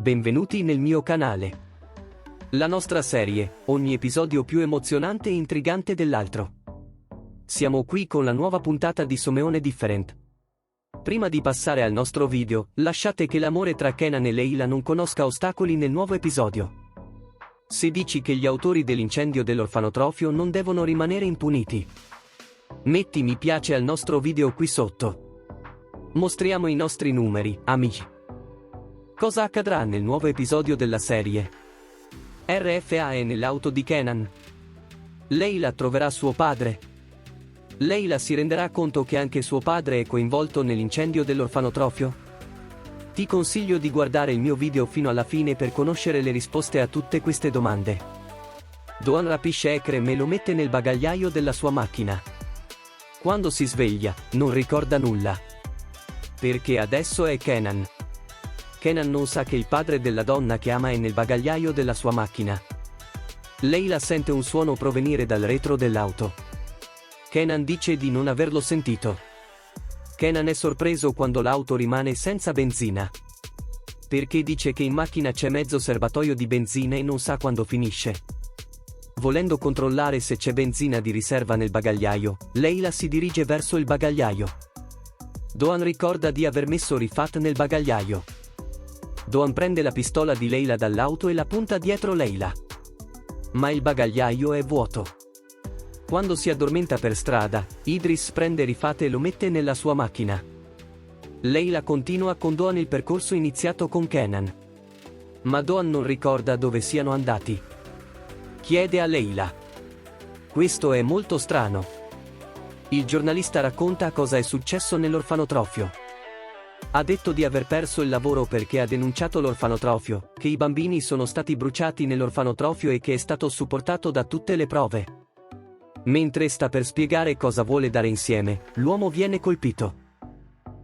Benvenuti nel mio canale. La nostra serie, ogni episodio più emozionante e intrigante dell'altro. Siamo qui con la nuova puntata di Someone Different. Prima di passare al nostro video, lasciate che l'amore tra Kenan e Layla non conosca ostacoli nel nuovo episodio. Se dici che gli autori dell'incendio dell'orfanotrofio non devono rimanere impuniti, metti mi piace al nostro video qui sotto. Mostriamo i nostri numeri, amici. Cosa accadrà nel nuovo episodio della serie? RFA è nell'auto di Kenan. Layla troverà suo padre. Layla si renderà conto che anche suo padre è coinvolto nell'incendio dell'orfanotrofio? Ti consiglio di guardare il mio video fino alla fine per conoscere le risposte a tutte queste domande. Doan rapisce Ekrem e lo mette nel bagagliaio della sua macchina. Quando si sveglia, non ricorda nulla. Perché adesso è Kenan. Kenan non sa che il padre della donna che ama è nel bagagliaio della sua macchina. Layla sente un suono provenire dal retro dell'auto. Kenan dice di non averlo sentito. Kenan è sorpreso quando l'auto rimane senza benzina. Perché dice che in macchina c'è mezzo serbatoio di benzina e non sa quando finisce. Volendo controllare se c'è benzina di riserva nel bagagliaio, Layla si dirige verso il bagagliaio. Doan ricorda di aver messo Rifat nel bagagliaio. Doan prende la pistola di Layla dall'auto e la punta dietro Layla. Ma il bagagliaio è vuoto. Quando si addormenta per strada, Idris prende Rifat e lo mette nella sua macchina. Layla continua con Doan il percorso iniziato con Kenan. Ma Doan non ricorda dove siano andati. Chiede a Layla. Questo è molto strano. Il giornalista racconta cosa è successo nell'orfanotrofio. Ha detto di aver perso il lavoro perché ha denunciato l'orfanotrofio, che i bambini sono stati bruciati nell'orfanotrofio e che è stato supportato da tutte le prove. Mentre sta per spiegare cosa vuole dare insieme, l'uomo viene colpito.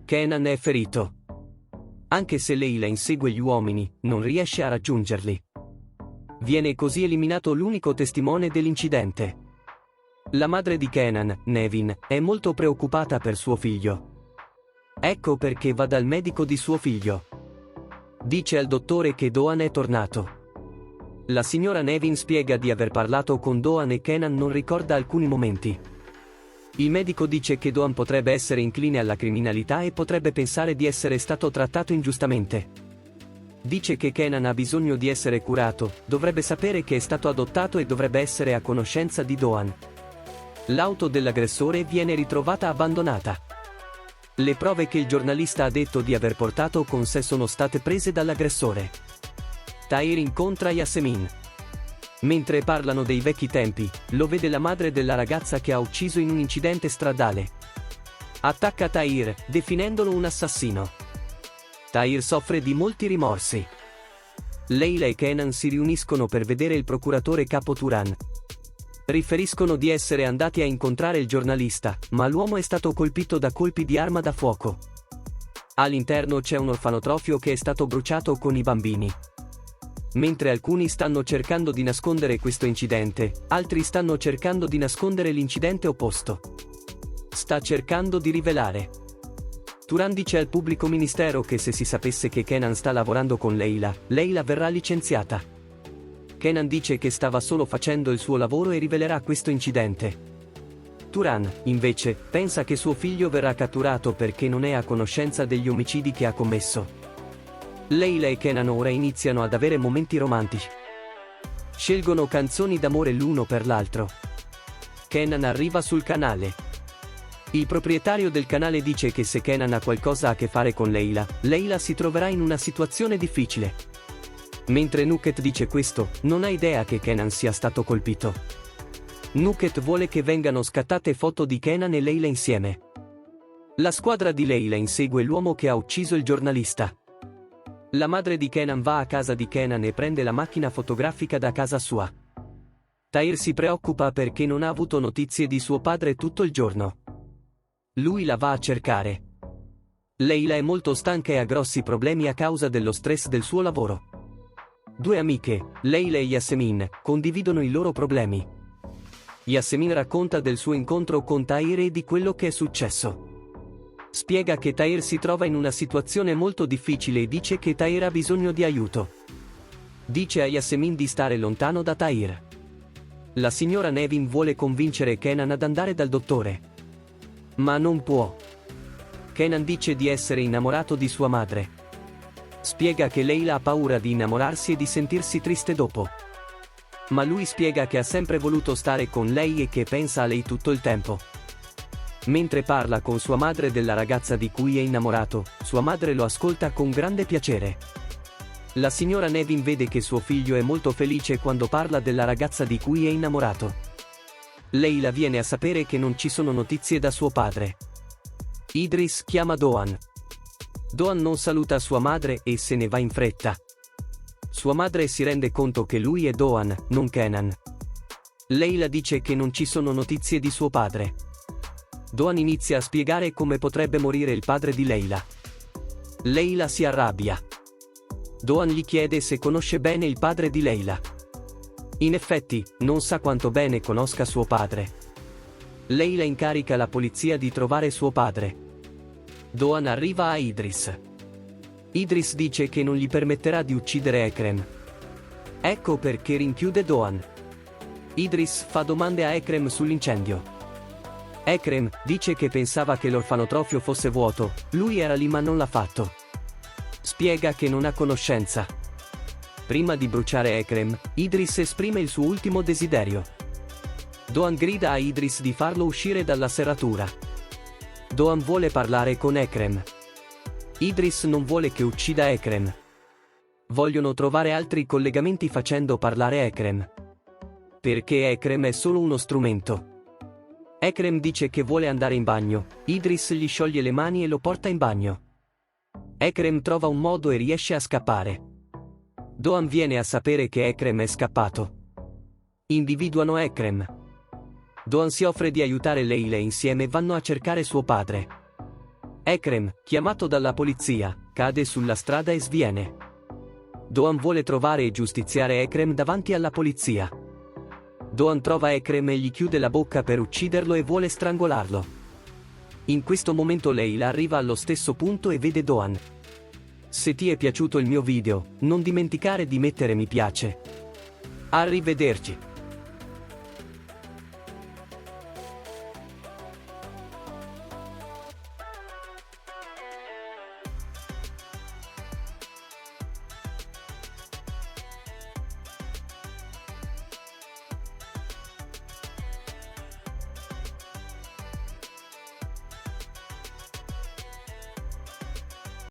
Kenan è ferito. Anche se Layla insegue gli uomini, non riesce a raggiungerli. Viene così eliminato l'unico testimone dell'incidente. La madre di Kenan, Nevin, è molto preoccupata per suo figlio. Ecco perché va dal medico di suo figlio. Dice al dottore che Doan è tornato. La signora Nevin spiega di aver parlato con Doan e Kenan non ricorda alcuni momenti. Il medico dice che Doan potrebbe essere incline alla criminalità e potrebbe pensare di essere stato trattato ingiustamente. Dice che Kenan ha bisogno di essere curato, dovrebbe sapere che è stato adottato e dovrebbe essere a conoscenza di Doan. L'auto dell'aggressore viene ritrovata abbandonata. Le prove che il giornalista ha detto di aver portato con sé sono state prese dall'aggressore. Tahir incontra Yasemin. Mentre parlano dei vecchi tempi, lo vede la madre della ragazza che ha ucciso in un incidente stradale. Attacca Tahir, definendolo un assassino. Tahir soffre di molti rimorsi. Layla e Kenan si riuniscono per vedere il procuratore capo Turan. Riferiscono di essere andati a incontrare il giornalista, ma l'uomo è stato colpito da colpi di arma da fuoco. All'interno c'è un orfanotrofio che è stato bruciato con i bambini. Mentre alcuni stanno cercando di nascondere questo incidente, altri stanno cercando di nascondere l'incidente opposto. Sta cercando di rivelare. Turan dice al pubblico ministero che se si sapesse che Kenan sta lavorando con Layla, Layla verrà licenziata. Kenan dice che stava solo facendo il suo lavoro e rivelerà questo incidente. Turan, invece, pensa che suo figlio verrà catturato perché non è a conoscenza degli omicidi che ha commesso. Layla e Kenan ora iniziano ad avere momenti romantici. Scelgono canzoni d'amore l'uno per l'altro. Kenan arriva sul canale. Il proprietario del canale dice che se Kenan ha qualcosa a che fare con Layla, Layla si troverà in una situazione difficile. Mentre Nuket dice questo, non ha idea che Kenan sia stato colpito. Nuket vuole che vengano scattate foto di Kenan e Layla insieme. La squadra di Layla insegue l'uomo che ha ucciso il giornalista. La madre di Kenan va a casa di Kenan e prende la macchina fotografica da casa sua. Tahir si preoccupa perché non ha avuto notizie di suo padre tutto il giorno. Lui la va a cercare. Layla è molto stanca e ha grossi problemi a causa dello stress del suo lavoro. Due amiche, Layla e Yasemin, condividono i loro problemi. Yasemin racconta del suo incontro con Tahir e di quello che è successo. Spiega che Tahir si trova in una situazione molto difficile e dice che Tahir ha bisogno di aiuto. Dice a Yasemin di stare lontano da Tahir. La signora Nevin vuole convincere Kenan ad andare dal dottore. Ma non può. Kenan dice di essere innamorato di sua madre. Spiega che Leila ha paura di innamorarsi e di sentirsi triste dopo. Ma lui spiega che ha sempre voluto stare con lei e che pensa a lei tutto il tempo. Mentre parla con sua madre della ragazza di cui è innamorato, sua madre lo ascolta con grande piacere. La signora Nevin vede che suo figlio è molto felice quando parla della ragazza di cui è innamorato. Leila viene a sapere che non ci sono notizie da suo padre. Idris chiama Doan. Doan non saluta sua madre e se ne va in fretta. Sua madre si rende conto che lui è Doan, non Kenan. Leila dice che non ci sono notizie di suo padre. Doan inizia a spiegare come potrebbe morire il padre di Leila. Leila si arrabbia. Doan gli chiede se conosce bene il padre di Leila. In effetti, non sa quanto bene conosca suo padre. Leila incarica la polizia di trovare suo padre. Doan arriva a Idris. Idris dice che non gli permetterà di uccidere Ekrem. Ecco perché rinchiude Doan. Idris fa domande a Ekrem sull'incendio. Ekrem dice che pensava che l'orfanotrofio fosse vuoto, lui era lì ma non l'ha fatto. Spiega che non ha conoscenza. Prima di bruciare Ekrem, Idris esprime il suo ultimo desiderio. Doan grida a Idris di farlo uscire dalla serratura. Doan vuole parlare con Ekrem. Idris non vuole che uccida Ekrem. Vogliono trovare altri collegamenti facendo parlare Ekrem. Perché Ekrem è solo uno strumento. Ekrem dice che vuole andare in bagno, Idris gli scioglie le mani e lo porta in bagno. Ekrem trova un modo e riesce a scappare. Doan viene a sapere che Ekrem è scappato. Individuano Ekrem. Doan si offre di aiutare Leila e insieme vanno a cercare suo padre. Ekrem, chiamato dalla polizia, cade sulla strada e sviene. Doan vuole trovare e giustiziare Ekrem davanti alla polizia. Doan trova Ekrem e gli chiude la bocca per ucciderlo e vuole strangolarlo. In questo momento Leila arriva allo stesso punto e vede Doan. Se ti è piaciuto il mio video, non dimenticare di mettere mi piace. Arrivederci.